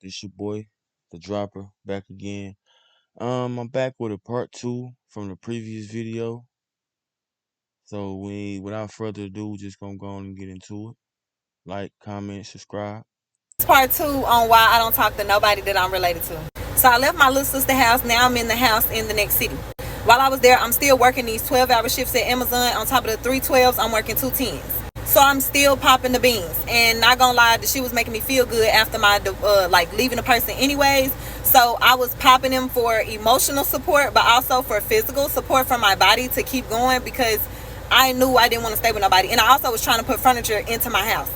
It's your boy, the Dropper, back again. I'm back with a part two from the previous video. So without further ado, just gonna go on and get into it. Like, comment, subscribe. Part two on why I don't talk to nobody that I'm related to. So I left my little sister house. Now I'm in the house in the next city. While I was there, I'm still working these 12-hour shifts at Amazon. On top of the 3 12s, I'm working 2 10s. So I'm still popping the beans. And not gonna lie, the shit was making me feel good after my leaving the person anyways. So I was popping them for emotional support, but also for physical support from my body to keep going, because I knew I didn't want to stay with nobody. And I also was trying to put furniture into my house.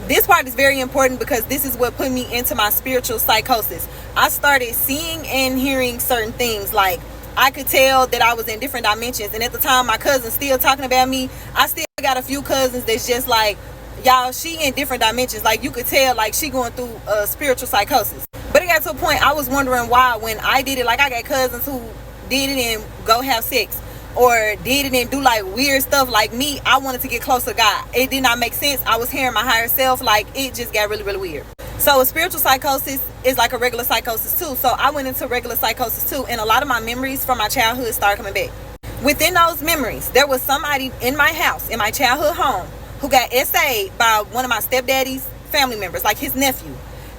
This part is very important because this is what put me into my spiritual psychosis. I started seeing and hearing certain things. Like, I could tell that I was in different dimensions. And at the time, my cousin's still talking about me. I still got a few cousins that's just like, y'all, she in different dimensions. Like, you could tell, like, she going through spiritual psychosis. But it got to a point I was wondering why, when I did it, like, I got cousins who did it and go have sex, or did it and do like weird stuff. Like me, I wanted to get close to God. It did not make sense. I was hearing my higher self. Like, it just got really, really weird. So a spiritual psychosis is like a regular psychosis too. So I went into regular psychosis too, and a lot of my memories from my childhood started coming back. Within those memories, there was somebody in my house, in my childhood home, who got SA'd by one of my stepdaddy's family members, like his nephew.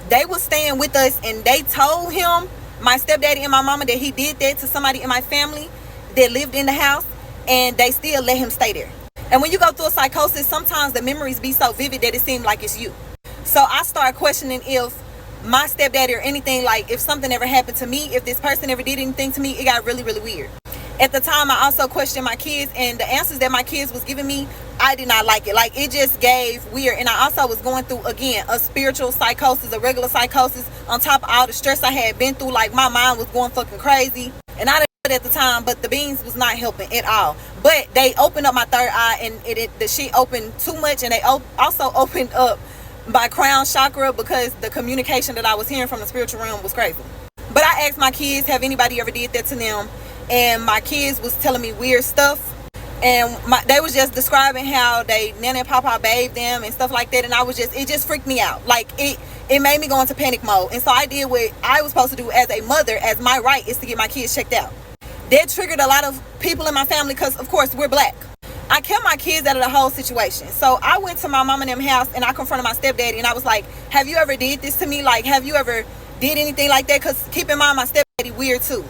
They was staying with us, and they told him, my stepdaddy and my mama, that he did that to somebody in my family that lived in the house, and they still let him stay there. And when you go through a psychosis, sometimes the memories be so vivid that it seems like it's you. So I started questioning if my stepdaddy or anything, like if something ever happened to me, if this person ever did anything to me. It got really, really weird. At the time, I also questioned my kids, and the answers that my kids was giving me, I did not like it. Like, it just gave weird. And I also was going through, again, a spiritual psychosis, a regular psychosis, on top of all the stress I had been through. Like, my mind was going fucking crazy. And I didn't know it at the time, but the beans was not helping at all. But they opened up my third eye, and the shit opened too much. And they also opened up my crown chakra, because the communication that I was hearing from the spiritual realm was crazy. But I asked my kids, have anybody ever did that to them? And my kids was telling me weird stuff. And they was just describing how they Nana and Papa bathed them and stuff like that. And it just freaked me out. Like, it made me go into panic mode. And so I did what I was supposed to do as a mother, as my right is to get my kids checked out. That triggered a lot of people in my family, because of course we're black. I kept my kids out of the whole situation. So I went to my mom and them house, and I confronted my stepdaddy, and I was like, have you ever did this to me? Like, have you ever did anything like that? Because keep in mind, my stepdaddy weird too.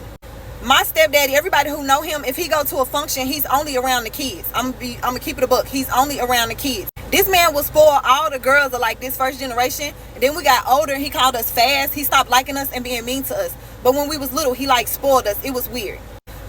My stepdaddy, everybody who know him, if he go to a function, he's only around the kids. I'm gonna keep it a buck. He's only around the kids. This man was spoiled. All the girls are like this first generation. And then we got older, and he called us fast. He stopped liking us and being mean to us. But when we was little, he like spoiled us. It was weird.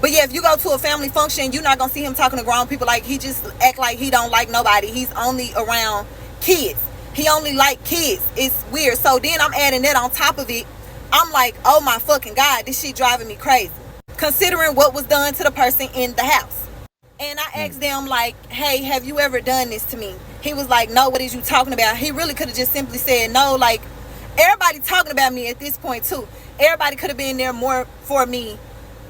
But yeah, if you go to a family function, you're not gonna see him talking to grown people. Like, he just act like he don't like nobody. He's only around kids. He only like kids. It's weird. So then I'm adding that on top of it. I'm like, oh my fucking God, this shit driving me crazy, considering what was done to the person in the house. And I asked them, like, hey, have you ever done this to me? He was like, no, what is you talking about? He really could have just simply said no. Like, everybody talking about me at this point too. Everybody could have been there more for me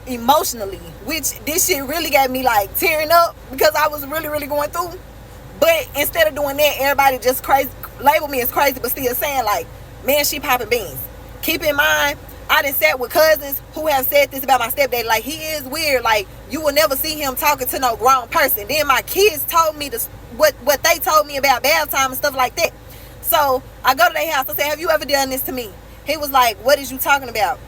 emotionally, which this shit really got me like tearing up, because I was really, really going through. But instead of doing that, everybody just crazy, labeled me as crazy, but still saying like, man, she popping beans. Keep in mind, I done sat with cousins who have said this about my stepdad. Like, he is weird. Like, you will never see him talking to no grown person. Then my kids told me what they told me about bath time and stuff like that. So I go to their house. I said, have you ever done this to me? He was like, what is you talking about?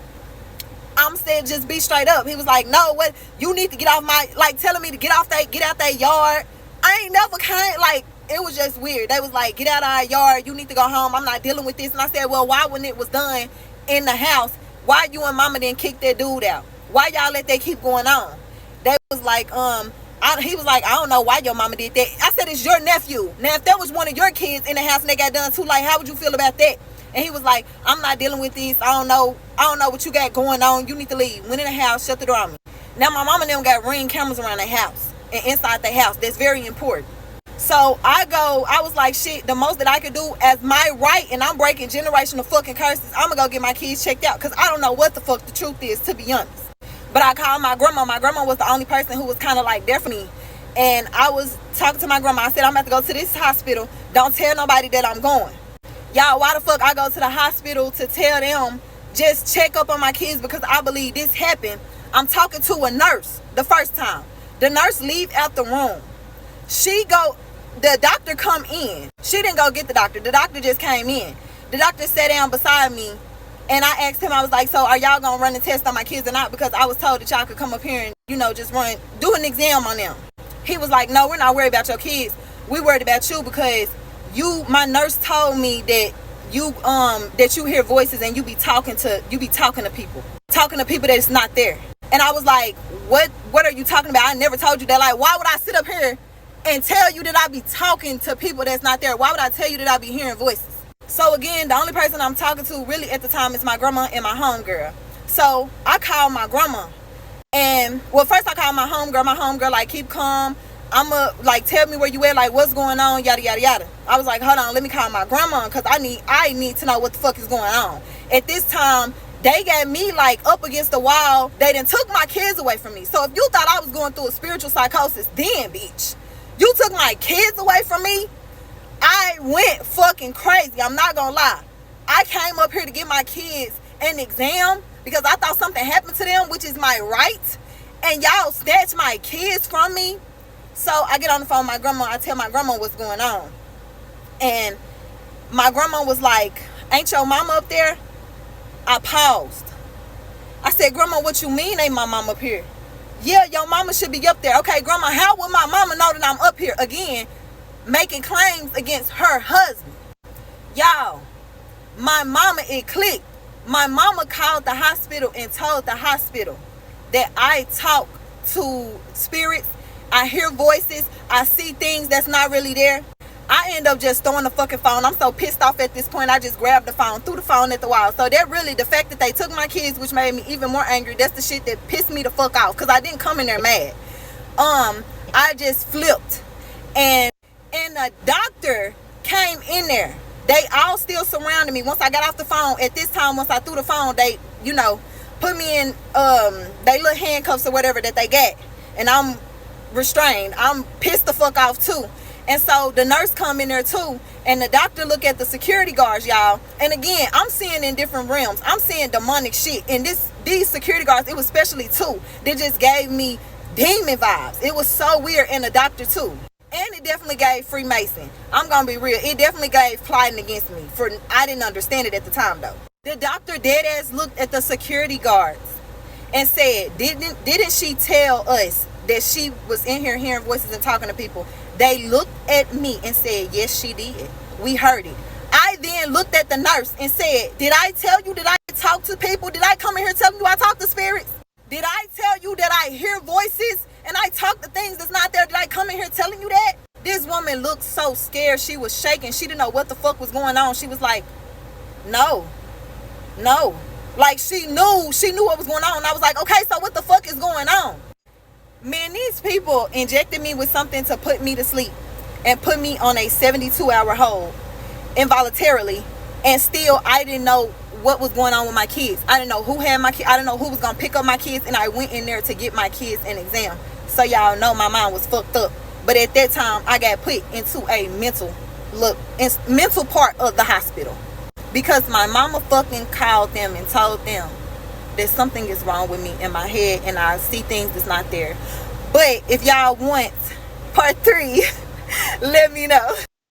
I'm saying, just be straight up. He was like, no, what, you need to get off my, like, telling me to get out that yard. I ain't never like, it was just weird. They was like, get out of our yard, you need to go home, I'm not dealing with this. And I said, well, why, when it was done in the house, why you and mama didn't kick that dude out? Why y'all let that keep going on? They was like, he was like, I don't know why your mama did that. I said, it's your nephew. Now, if that was one of your kids in the house and they got done too, like, how would you feel about that? And he was like, I'm not dealing with this. I don't know what you got going on. You need to leave. Went in the house, shut the door on me. Now, my mama and them got Ring cameras around the house and inside the house. That's very important. So I was like, shit, the most that I could do as my right, and I'm breaking generational fucking curses, I'm gonna go get my kids checked out, because I don't know what the fuck the truth is, to be honest. But I called my grandma. My grandma was the only person who was kind of like there for me. And I was talking to my grandma. I said, I'm about to go to this hospital. Don't tell nobody that I'm going. Y'all, why the fuck I go to the hospital to tell them just check up on my kids because I believe this happened. I'm talking to a nurse the first time. The nurse leave out the room. The doctor come in. She didn't go get the doctor. The doctor just came in. The doctor sat down beside me and I asked him, I was like, so are y'all gonna run a test on my kids or not? Because I was told that y'all could come up here and, just do an exam on them. He was like, no, we're not worried about your kids. We worried about you because my nurse told me that you hear voices and you be talking to people that's not there. And I was like, what are you talking about? I never told you that. Like, why would I sit up here and tell you that I be talking to people that's not there? Why would I tell you that I be hearing voices? So again, the only person I'm talking to really at the time is my grandma and my homegirl. So I called my grandma. And first I called my homegirl. My homegirl like, keep calm. I'ma like, tell me where you at, like what's going on, yada yada yada. I was like, hold on, let me call my grandma because I need to know what the fuck is going on. At this time, they got me like up against the wall. They done took my kids away from me. So if you thought I was going through a spiritual psychosis, then bitch, you took my kids away from me. I went fucking crazy. I'm not gonna lie. I came up here to get my kids an exam because I thought something happened to them, which is my right. And y'all snatched my kids from me. So I get on the phone with my grandma. I tell my grandma what's going on. And my grandma was like, ain't your mama up there? I paused. I said, Grandma, what you mean ain't my mama up here? Yeah, your mama should be up there. Okay, Grandma, how would my mama know that I'm up here again making claims against her husband? Y'all, my mama, it clicked. My mama called the hospital and told the hospital that I talk to spirits. I hear voices. I see things that's not really there. I end up just throwing the fucking phone. I'm so pissed off at this point. I just grabbed the phone, threw the phone at the wall. So that really, the fact that they took my kids, which made me even more angry, that's the shit that pissed me the fuck off. Because I didn't come in there mad. I just flipped. And the doctor came in there. They all still surrounded me. Once I got off the phone, at this time, once I threw the phone, they, put me in they little handcuffs or whatever that they got. And I'm restrained. I'm pissed the fuck off too. And so the nurse come in there too, and the doctor look at the security guards, y'all. And again, I'm seeing in different realms. I'm seeing demonic shit. And these security guards, it was especially two, they just gave me demon vibes. It was so weird. And the doctor too. And it definitely gave Freemason. I'm gonna be real. It definitely gave plotting against me. I didn't understand it at the time though. The doctor dead ass looked at the security guards and said, didn't she tell us that she was in here hearing voices and talking to people? They looked at me and said, yes, she did. We heard it. I then looked at the nurse and said, did I tell you that I talk to people? Did I come in here telling you I talk to spirits? Did I tell you that I hear voices and I talk to things that's not there? Did I come in here telling you that? This woman looked so scared. She was shaking. She didn't know what the fuck was going on. She was like, no. Like she knew what was going on. I was like, okay, so what the fuck is going on? Man, these people injected me with something to put me to sleep and put me on a 72-hour hold involuntarily. And still, I didn't know what was going on with my kids. I didn't know who had my kids. I didn't know who was going to pick up my kids. And I went in there to get my kids an exam. So y'all know my mind was fucked up. But at that time, I got put into a mental part of the hospital. Because my mama fucking called them and told them that something is wrong with me in my head and I see things that's not there. But if y'all want part 3, let me know.